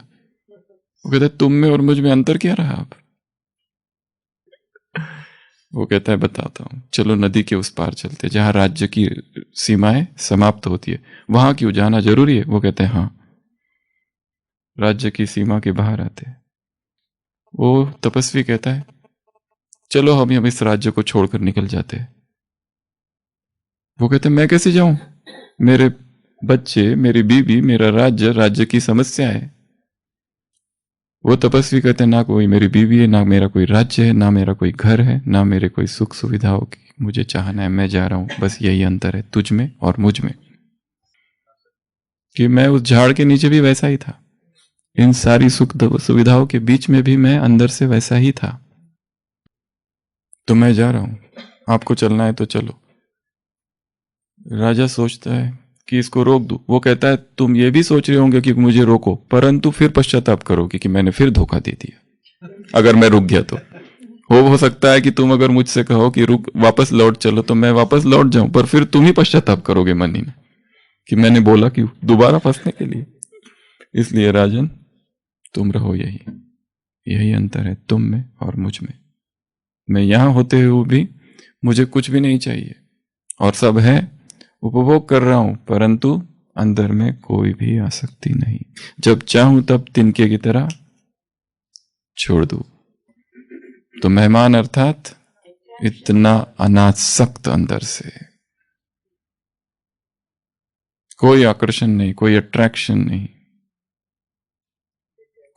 वो कहता है तुम में और मुझ में अंतर क्या रहा अब? वो कहता है बताता हूं, चलो नदी के उस पार चलते, जहां राज्य की सीमाएं समाप्त होती है, वहां क्यों जाना जरूरी है? वो कहते हैं हाँ। राज्य की सीमा के बाहर आते, वो तपस्वी कहता है चलो हम इस राज्य को छोड़कर निकल जाते हैं। वो कहते हैं मैं कैसे जाऊं, मेरे बच्चे, मेरी बीवी, मेरा राज्य, राज्य की समस्या है। वो तपस्वी कहते हैं ना कोई मेरी बीवी है, ना मेरा कोई राज्य है, ना मेरा कोई घर है, ना मेरे कोई सुख सुविधाओं की मुझे चाहना है, मैं जा रहा हूं, बस यही अंतर है तुझ में और मुझ में, कि मैं उस झाड़ के नीचे भी वैसा ही था, इन सारी सुख सुविधाओं के बीच में भी मैं अंदर से वैसा ही था। तो मैं जा रहा हूं, आपको चलना है तो चलो। राजा सोचता है कि इसको रोक दूं। वो कहता है तुम ये भी सोच रहे होंगे कि मुझे रोको, परंतु फिर पश्चाताप करोगे कि मैंने फिर धोखा दे दिया अगर मैं रुक गया तो। हो सकता है कि तुम अगर मुझसे कहो कि रुक, वापस लौट चलो, तो मैं वापस लौट जाऊं, पर फिर तुम ही पश्चाताप करोगे मन ही में कि मैंने बोला क्यों, दोबारा फंसने के लिए। इसलिए राजन तुम रहो यही, यही अंतर है तुम में और मुझ में। मैं यहां होते हुए भी मुझे कुछ भी नहीं चाहिए और सब है, उपभोग कर रहा हूं, परंतु अंदर में कोई भी आसक्ति नहीं। जब चाहूं तब तिनके की तरह छोड़ दूं। तो मेहमान अर्थात इतना अनासक्त अंदर से, कोई आकर्षण नहीं, कोई अट्रैक्शन नहीं,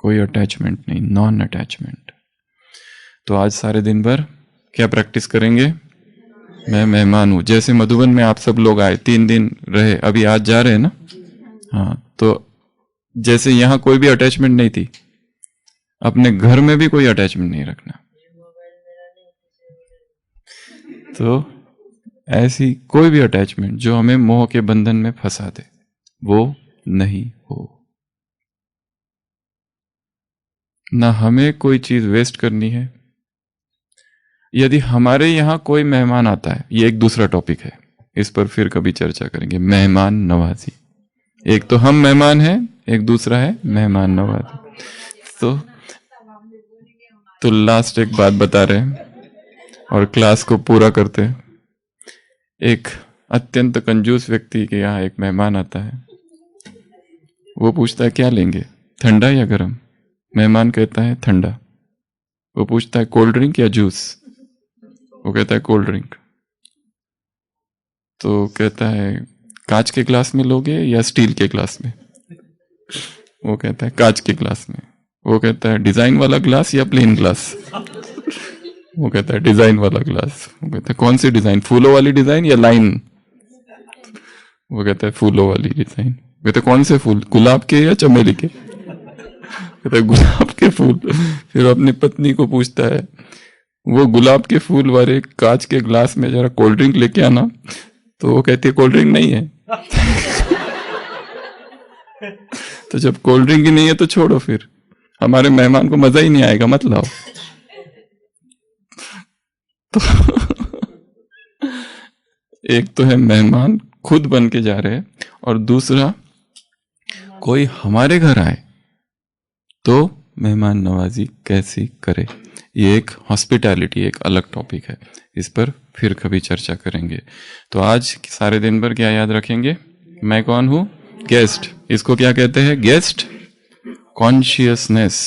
कोई अटैचमेंट नहीं, नॉन अटैचमेंट। तो आज सारे दिन भर क्या प्रैक्टिस करेंगे? मैं मेहमान हूं। जैसे मधुबन में आप सब लोग आए, 3 दिन रहे, अभी आज जा रहे हैं ना। हाँ, तो जैसे यहां कोई भी अटैचमेंट नहीं थी, अपने घर में भी कोई अटैचमेंट नहीं रखना। तो ऐसी कोई भी अटैचमेंट जो हमें मोह के बंधन में फंसा दे, वो नहीं हो। ना हमें कोई चीज वेस्ट करनी है। यदि हमारे यहां कोई मेहमान आता है, ये एक दूसरा टॉपिक है, इस पर फिर कभी चर्चा करेंगे, मेहमान नवाजी। एक तो हम मेहमान हैं, एक दूसरा है मेहमान नवाजी। तो लास्ट एक बात बता रहे हैं और क्लास को पूरा करते हैं। एक अत्यंत कंजूस व्यक्ति के यहाँ एक मेहमान आता है। वो पूछता है क्या लेंगे, ठंडा या गर्म? मेहमान कहता है ठंडा। वो पूछता है कोल्ड ड्रिंक या जूस? वो कहता है कोल्ड ड्रिंक। तो कहता है कांच के ग्लास में लोगे या स्टील के ग्लास में? वो कहता है कांच के ग्लास में। वो कहता है डिजाइन वाला ग्लास या प्लेन ग्लास? वो कहता है डिजाइन वाला ग्लास। वो कहता है कौन सी डिजाइन, फूलों वाली डिजाइन या लाइन? वो कहता है फूलों वाली डिजाइन। कहते कौन से फूल, गुलाब के या चमेली के? कहता है गुलाब के फूल। फिर अपनी पत्नी को पूछता है वो गुलाब के फूल वाले कांच के ग्लास में जरा कोल्ड ड्रिंक लेके आना। तो वो कहती है कोल्ड ड्रिंक नहीं है। तो जब कोल्ड ड्रिंक ही नहीं है तो छोड़ो, फिर हमारे मेहमान को मजा ही नहीं आएगा, मत लाओ। तो एक तो है मेहमान खुद बन के जा रहे हैं, और दूसरा कोई हमारे घर आए तो मेहमान नवाजी कैसी करे। ये एक हॉस्पिटैलिटी, एक अलग टॉपिक है, इस पर फिर कभी चर्चा करेंगे। तो आज सारे दिन भर क्या याद रखेंगे? मैं कौन हूं? गेस्ट। इसको क्या कहते हैं? Guest consciousness.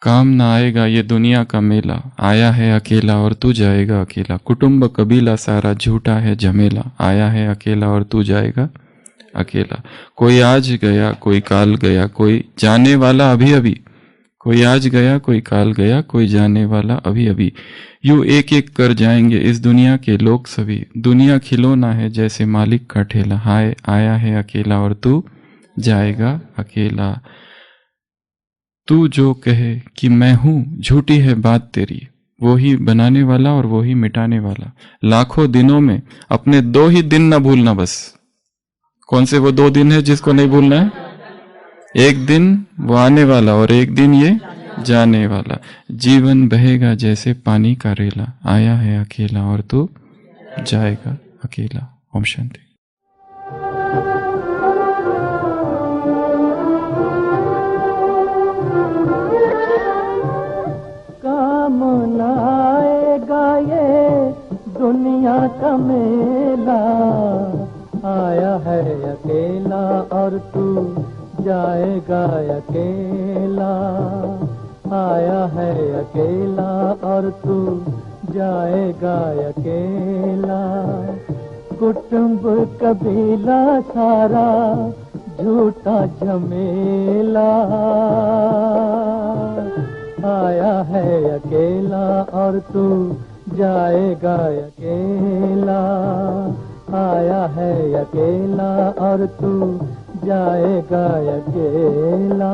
काम ना आएगा ये दुनिया का मेला, आया है अकेला और तू जाएगा अकेला। कुटुंब कबीला सारा झूठा है झमेला, आया है अकेला और तू जाएगा अकेला। कोई आज गया कोई काल गया, कोई जाने वाला अभी अभी। कोई आज गया कोई काल गया, कोई जाने वाला अभी अभी। यूं एक एक कर जाएंगे इस दुनिया के लोग सभी। दुनिया खिलौना है जैसे मालिक का ठेला, हाय आया है अकेला और तू जाएगा अकेला। तू जो कहे कि मैं हूं, झूठी है बात तेरी, वो ही बनाने वाला और वो ही मिटाने वाला। लाखों दिनों में अपने 2 ही दिन न भूलना बस। कौन से वो 2 दिन है जिसको नहीं भूलना है? एक दिन वो आने वाला और एक दिन ये जाने वाला। जीवन बहेगा जैसे पानी का रेला, आया है अकेला और तू जाएगा अकेला। ओम शांति। काम लाएगा ये दुनिया का मेला, आया है अकेला और तू जाएगा अकेला। आया है अकेला और तू जाएगा अकेला। कुटुंब कबीला सारा झूठा झमेला, आया है अकेला और तू जाएगा अकेला। आया है अकेला और तू जाएगा अकेला।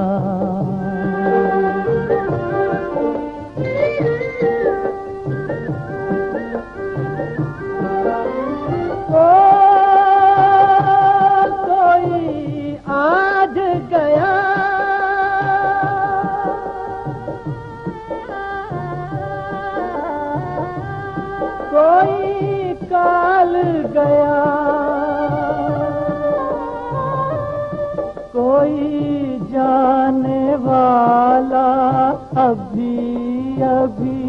कोई आज गया, कोई काल गया, कोई जाने वाला अभी अभी।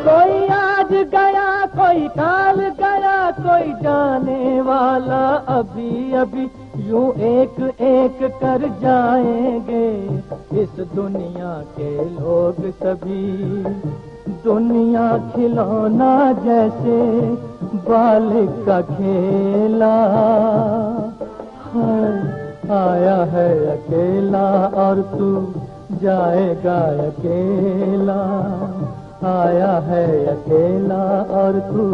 कोई आज गया, कोई काल गया, कोई जाने वाला अभी अभी। यूं एक एक कर जाएंगे इस दुनिया के लोग सभी। दुनिया खिलौना जैसे बालिक का खेला, आया है अकेला और तू जाएगा अकेला। आया है अकेला और तू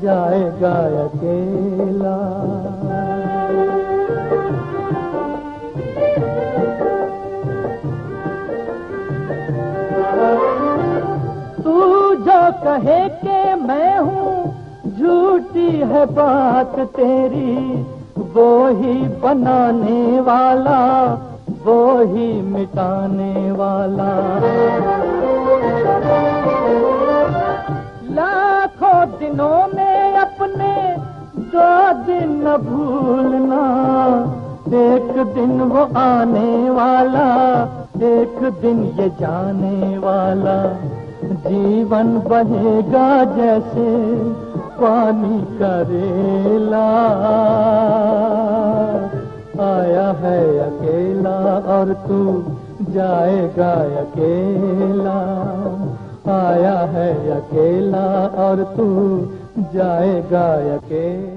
जाएगा अकेला। तू जो कहे कि मैं हूँ, झूठी है बात तेरी, वो ही बनाने वाला, वो ही मिटाने वाला। लाखों दिनों में अपने 2 दिन न भूलना, एक दिन वो आने वाला, एक दिन ये जाने वाला। जीवन बहेगा जैसे पानी का रेला, आया है अकेला और तू जाएगा अकेला। आया है अकेला और तू जाएगा अकेला।